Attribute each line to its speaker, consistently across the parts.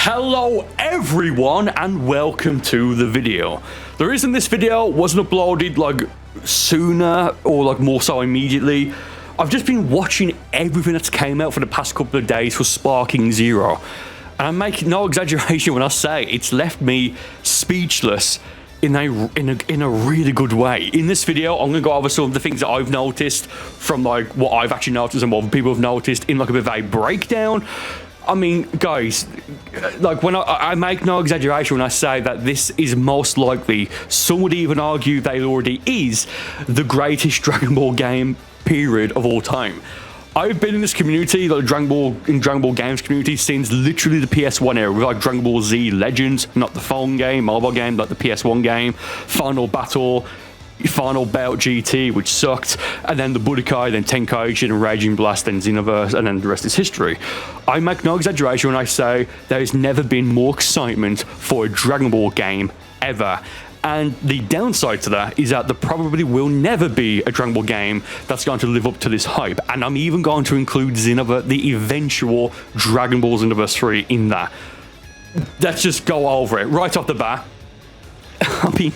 Speaker 1: Hello everyone and welcome to the video. The reason this video wasn't uploaded like sooner or like more so immediately, I've just been watching everything that's came out for the past couple of days for Sparking Zero. And I make no exaggeration when I say it's left me speechless in a really good way. In this video, I'm gonna go over some of the things that I've noticed from like what I've actually noticed and what other people have noticed in like a bit of a breakdown. I mean, guys, like when I make no exaggeration when I say that this is most likely, some would even argue that it already is, the greatest Dragon Ball game, period, of all time. I've been in this community, like Dragon Ball games community, since literally the PS1 era, with like Dragon Ball Z Legends, not the phone game, mobile game, like the PS1 game, Final Battle, Final Bout GT, which sucked, and then the Budokai, then Tenkaichi, and Raging Blast, then Xenoverse, and then the rest is history. I make no exaggeration when I say there has never been more excitement for a Dragon Ball game ever. And the downside to that is that there probably will never be a Dragon Ball game that's going to live up to this hype. And I'm even going to include Xenoverse, the eventual Dragon Ball Xenoverse 3 in that. Let's just go over it right off the bat. I mean,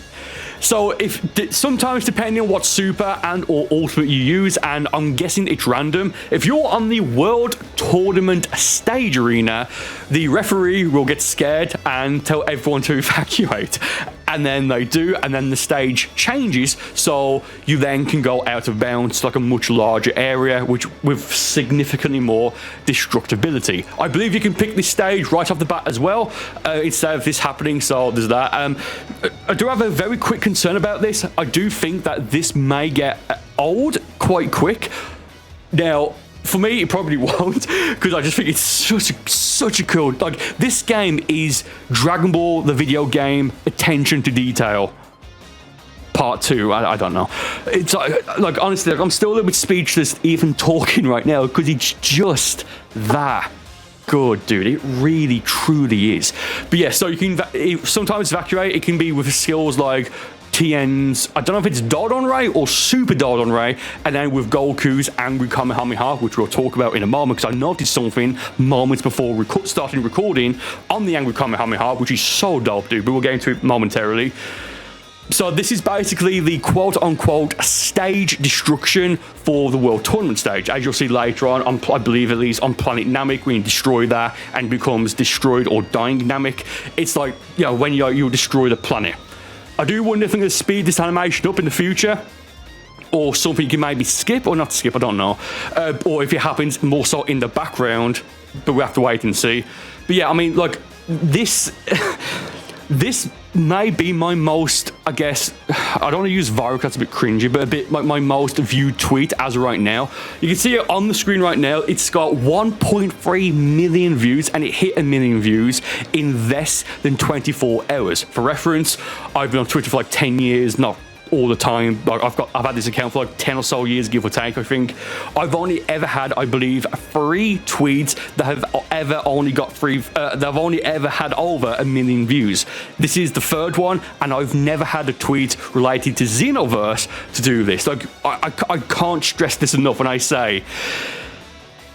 Speaker 1: so sometimes depending on what super and or ultimate you use, and I'm guessing it's random, if you're on the world tournament stage arena, the referee will get scared and tell everyone to evacuate. And then they do, and then the stage changes, so you then can go out of bounds to like a much larger area, which with significantly more destructibility. I believe you can pick this stage right off the bat as well, instead of this happening, so there's that. I do have a very quick concern about this. I do think that this may get old quite quick. Now, for me, it probably won't, because I just think it's such a cool, like, this game is Dragon Ball, the video game, attention to detail. Part 2, I don't know. It's like honestly, like, I'm still a little bit speechless even talking right now, because it's just that good, dude. It really, truly is. But yeah, so you can sometimes evacuate. It can be with skills like Tien's, I don't know if it's Dodon Ray or Super Dodon Ray, and then with Goku's Angry Kamehameha, which we'll talk about in a moment, because I noticed something moments before starting recording on the Angry Kamehameha, which is so dope, dude, but we'll get into it momentarily. So this is basically the quote-unquote stage destruction for the World Tournament stage. As you'll see later on, I believe at least on Planet Namek, when you destroy that and becomes destroyed or dying Namek, it's like, you know, when you destroy the planet. I do wonder if I'm going to speed this animation up in the future, or something you can maybe skip, or not skip, I don't know. Or if it happens more so in the background, but we have to wait and see. But yeah, I mean, like, this may be my most, I guess, I don't want to use viral, that's a bit cringy, but a bit like my most viewed tweet as of right now. You can see it on the screen right now. It's got 1.3 million views, and it hit 1 million views in less than 24 hours. For reference, I've been on Twitter for like 10 years, not all the time. Like I've had this account for like 10 or so years, give or take. I think I've only ever had, I believe, 3 tweets that have ever only got that have only ever had over 1 million views. This is the 3rd one, and I've never had a tweet related to Xenoverse to do this. Like I can't stress this enough when I say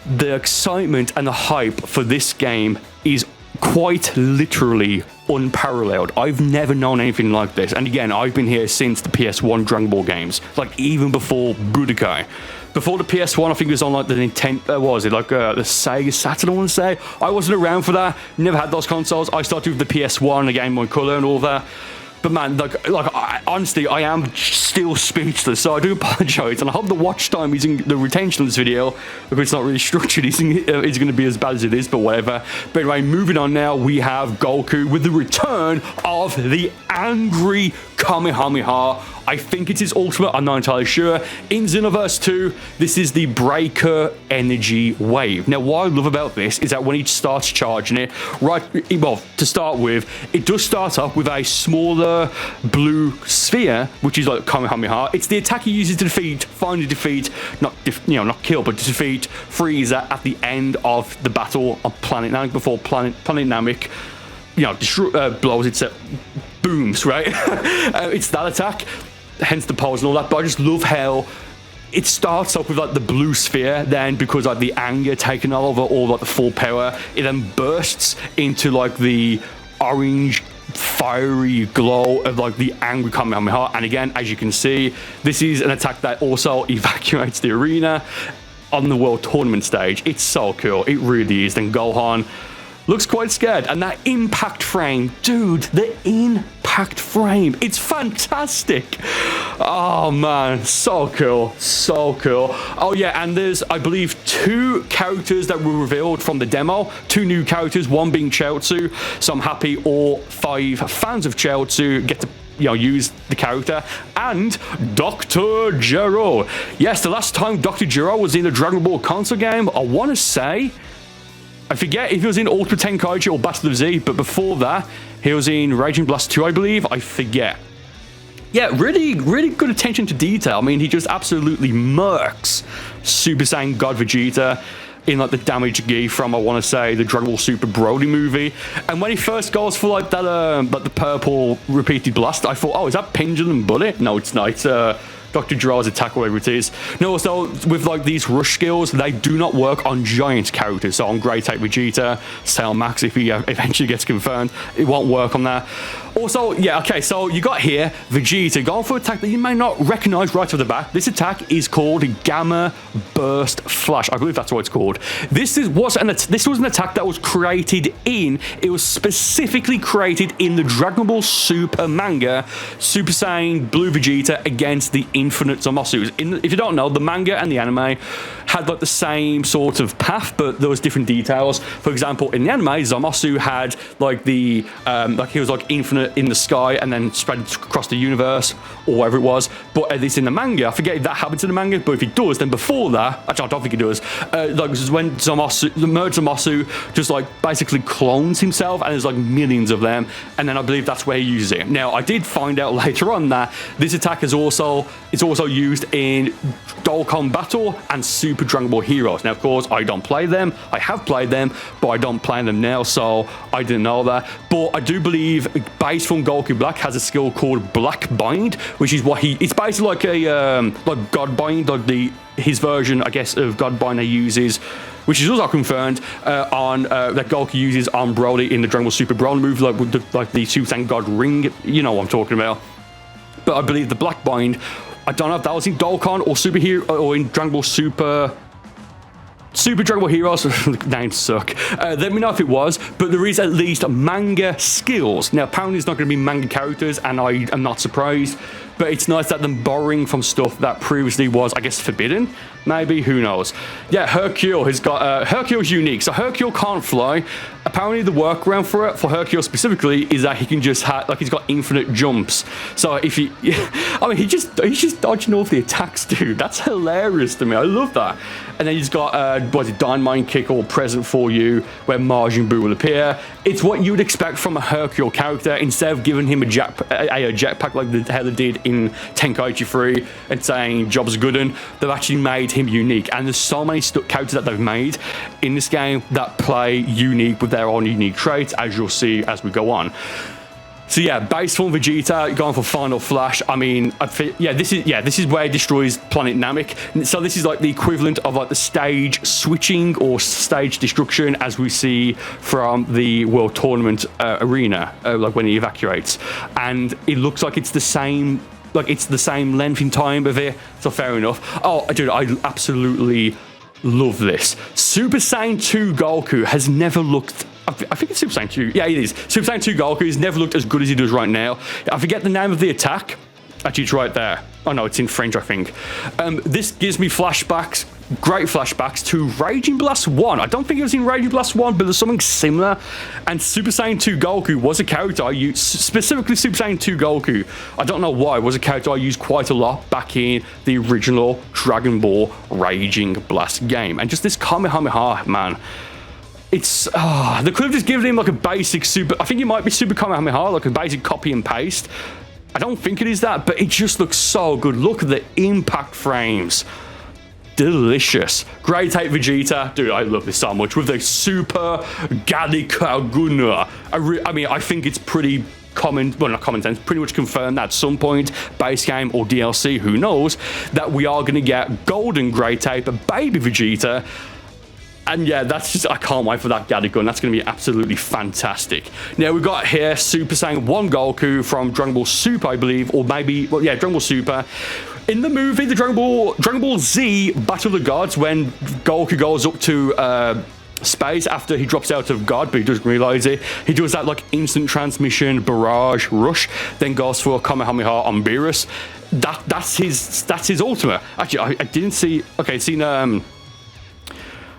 Speaker 1: the excitement and the hype for this game is quite literally unparalleled. I've never known anything like this. And again, I've been here since the PS1 Dragon Ball games, like even before Budokai. Before the PS1, I think it was on like the Nintendo, what was it, like the Sega Saturn, I want to say. I wasn't around for that, never had those consoles. I started with the PS1, the Game Boy Color and all that. But man, honestly, I am still speechless, so I do apologize, and I hope the watch time using the retention of this video, if it's not really structured, is going to be as bad as it is, but whatever. But anyway, moving on now, we have Goku with the return of the Angry Kamehameha. I think it's his ultimate, I'm not entirely sure. In Xenoverse 2, this is the Breaker Energy Wave. Now, what I love about this is that when he starts charging it, well, to start with, it does start up with a smaller blue sphere, which is like Kamehameha. It's the attack he uses to finally defeat, not kill, but to defeat Frieza at the end of the battle on Planet Namek, before Planet Namek, blows itself, booms, right? It's that attack. Hence the pose and all that, but I just love how it starts off with like the blue sphere, then because like the anger taking over all like the full power, it then bursts into like the orange fiery glow of like the angry Kamehameha. And again, as you can see, this is an attack that also evacuates the arena on the world tournament stage. It's so cool, it really is. Then Gohan looks quite scared, and that impact frame, dude, the impact frame, it's fantastic. Oh man, so cool, so cool. Oh yeah, and there's, I believe, 2 characters that were revealed from the demo, 2 new characters, one being Chaozu. So I'm happy all 5 fans of Chaozu get to, you know, use the character. And Dr. Gero. Yes, the last time Dr. Gero was in the Dragon Ball console game, I want to say, I forget if he was in Ultimate Tenkaichi or Battle of Z, but before that, he was in Raging Blast 2, I believe. I forget. Yeah, really, really good attention to detail. I mean, he just absolutely murks Super Saiyan God Vegeta in like the damage gi from, I want to say, the Dragon Ball Super Broly movie. And when he first goes for like that, like the purple repeated blast, I thought, oh, is that Pendulum Bullet? No, it's not. It's Dr. Gero's attack, whatever it is. No, so with like these rush skills, they do not work on giant characters. So on Great Ape Vegeta, Cell Max, if he eventually gets confirmed, it won't work on that. Also, yeah, okay, so you got here Vegeta going for an attack that you may not recognize right off the bat. This attack is called Gamma Burst Flash. I believe that's what it's called. This was an attack that was created in, it was specifically created in the Dragon Ball Super manga, Super Saiyan Blue Vegeta against the Infinite Zamasu. If you don't know, the manga and the anime had like the same sort of path, but there was different details. For example, in the anime, Zamasu had like the like he was like infinite in the sky and then spread across the universe or whatever it was. But at least in the manga, I forget if that happens in the manga, but if it does, then before that, actually I don't think it does, like this is when Zamasu, the merged Zamasu just like basically clones himself, and there's like millions of them, and then I believe that's where he uses it. Now I did find out later on that this attack is also used in Dokkan Battle and Super Dragon Ball Heroes. Now of course I don't play them, I have played them, but I don't play them now, so I didn't know that. But I do believe base from Goku Black has a skill called Black Bind, which is what it's basically like a like God Bind, like his version, I guess, of God Bind he uses, which is also confirmed on that Goku uses on Broly in the Dragon Ball Super Broly move, like with the Super Saiyan God Ring, you know what I'm talking about. But I believe the Black Bind, I don't know if that was in Dokkan or Super Hero or in Dragon Ball Super Dragon Ball Heroes. Names suck. Let me know if it was, but there is at least manga skills. Now apparently it's not going to be manga characters, and I am not surprised, but it's nice that them borrowing from stuff that previously was, I guess, forbidden. Maybe, who knows. Yeah, Hercule has got Hercule's unique. So Hercule can't fly. Apparently the workaround for it, for Hercule specifically, is that he can just have, like, he's got infinite jumps. So if he, I mean, he's just dodging off the attacks, dude. That's hilarious to me. I love that. And then he's got what's it, Dynamite Kick or Present for You, where Majin Buu will appear. It's what you would expect from a Hercule character. Instead of giving him a jetpack like how they did in Tenkaichi 3 and saying job's good, and they've actually made him unique. And there's so many characters that they've made in this game that play unique with their own unique traits, as you'll see as we go on. So yeah, base form Vegeta going for Final Flash. I mean, this is where he destroys Planet Namek. So this is like the equivalent of like the stage switching or stage destruction as we see from the World Tournament arena, like when he evacuates. And it looks like it's the same. Like it's the same length in time of it. So fair enough. Oh, dude, I absolutely love this. Super Saiyan 2 Goku has never looked, I think it's Super Saiyan 2. Yeah, it is. Super Saiyan 2 Goku has never looked as good as he does right now. I forget the name of the attack. Actually, it's right there. Oh no, it's in French, I think. This gives me flashbacks, great flashbacks to Raging Blast 1. I don't think it was in Raging Blast 1, but there's something similar. And Super Saiyan 2 Goku was a character I used, specifically Super Saiyan 2 Goku. I don't know why, was a character I used quite a lot back in the original Dragon Ball Raging Blast game. And just this Kamehameha, man. It's, they could have just given him like a basic super, I think it might be Super Kamehameha, like a basic copy and paste. I don't think it is that, but it just looks so good. Look at the impact frames. Delicious. Great Ape Vegeta. Dude, I love this so much. With the Super Gadikaguna. I mean, I think it's pretty not common sense, pretty much confirmed that at some point, base game or DLC, who knows, that we are going to get golden Grey Tape, baby Vegeta. And yeah, that's just, I can't wait for that gadget gun. That's going to be absolutely fantastic. Now, we've got here Super Saiyan 1 Goku from Dragon Ball Super, I believe, or maybe, well, yeah, Dragon Ball Super. In the movie, the Dragon Ball Z Battle of the Gods, when Goku goes up to space after he drops out of God, but he doesn't realize it, he does that like instant transmission barrage rush, then goes for a Kamehameha on Beerus. That's his ultimate. Actually, I didn't see. Okay, seen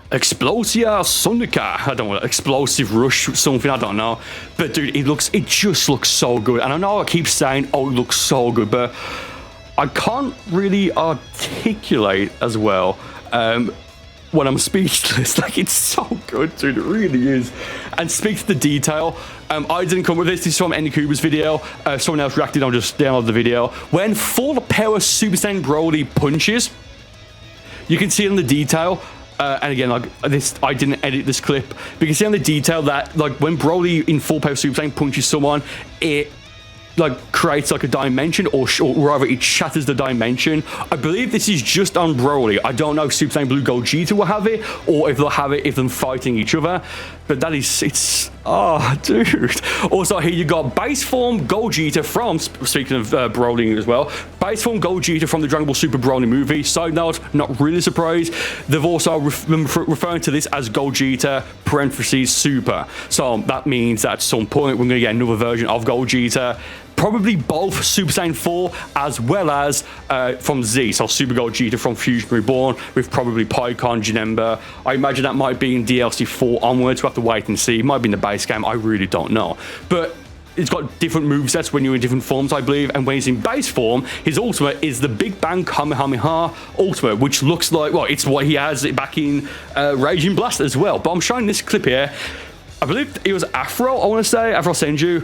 Speaker 1: Explosia Sonica, I don't know, explosive rush, something, I don't know. But dude, it just looks so good. And I know I keep saying, oh, it looks so good, but I can't really articulate as well when I'm speechless. Like, it's so good, dude, it really is. And speak to the detail. I didn't come with this. This is from Enikuba's video. Someone else reacted, I'll just download the video. When full power Super Saiyan Broly punches, you can see it in the detail. And again, like this, I didn't edit this clip, but you can see on the detail that like when Broly in full power Super Saiyan punches someone, it like creates like a dimension, or rather it shatters the dimension. I believe this is just on Broly. I don't know if Super Saiyan Blue Gogeta will have it, or if they'll have it if them fighting each other. But that is, it's, oh, dude. Also, here you got base form Gogeta from, speaking of Broly as well, base form Gogeta from the Dragon Ball Super Broly movie. Side note, not really surprised. They've also referring to this as Gogeta parentheses Super. So that means that at some point we're going to get another version of Gogeta. Probably both Super Saiyan 4 as well as from Z. So Super Gogeta from Fusion Reborn with probably Pikkon, Janemba. I imagine that might be in DLC 4 onwards. We'll have to wait and see. It might be in the base game. I really don't know. But it's got different movesets when you're in different forms, I believe. And when he's in base form, his ultimate is the Big Bang Kamehameha ultimate, which looks like, well, it's what he has back in Raging Blast as well. But I'm showing this clip here. I believe it was Afro, I want to say, Afro Senju,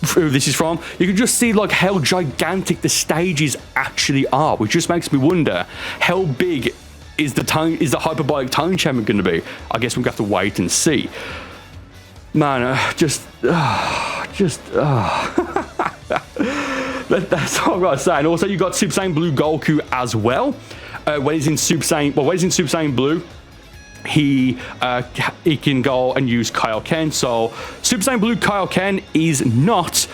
Speaker 1: who this is from. You can just see like how gigantic the stages actually are, which just makes me wonder how big is the hyperbolic time chamber going to be. I guess we're going to have to wait and see. Man, that's all I've got to say. And also you got Super Saiyan Blue Goku as well. When he's in Super Saiyan Blue, he can go and use Kaioken. So Super Saiyan Blue Kaioken is not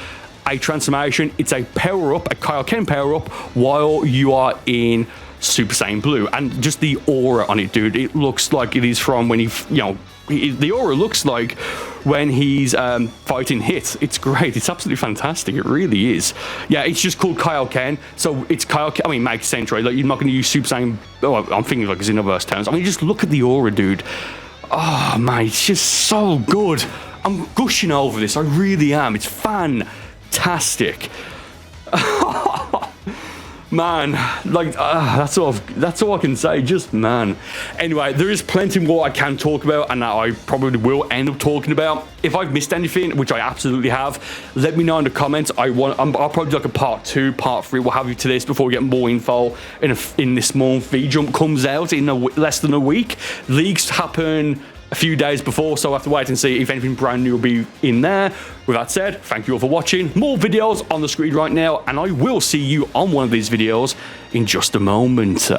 Speaker 1: a transformation, it's a power-up, a Kaioken power-up while you are in Super Saiyan Blue. And just the aura on it, dude, it looks like it is from when he, you know, the aura looks like when he's fighting hits. It's great. It's absolutely fantastic. It really is. Yeah, it's just called Kaioken. So it's Kaioken. I mean, it makes sense, right? Like, you're not going to use Super Saiyan. Oh, I'm thinking like Xenoverse terms. I mean, just look at the aura, dude. Oh, man, it's just so good. I'm gushing over this. I really am. It's fantastic. Man, like, that's all I can say, just man. Anyway, there is plenty more I can talk about and that I probably will end up talking about. If I've missed anything, which I absolutely have, let me know in the comments. I'll probably do like a part 2, part 3, what have you to this before we get more info in this month. V-Jump comes out in less than a week. Leaks happen a few days before, so I have to wait and see if anything brand new will be in there. With that said, thank you all for watching. More videos on the screen right now, and I will see you on one of these videos in just a moment.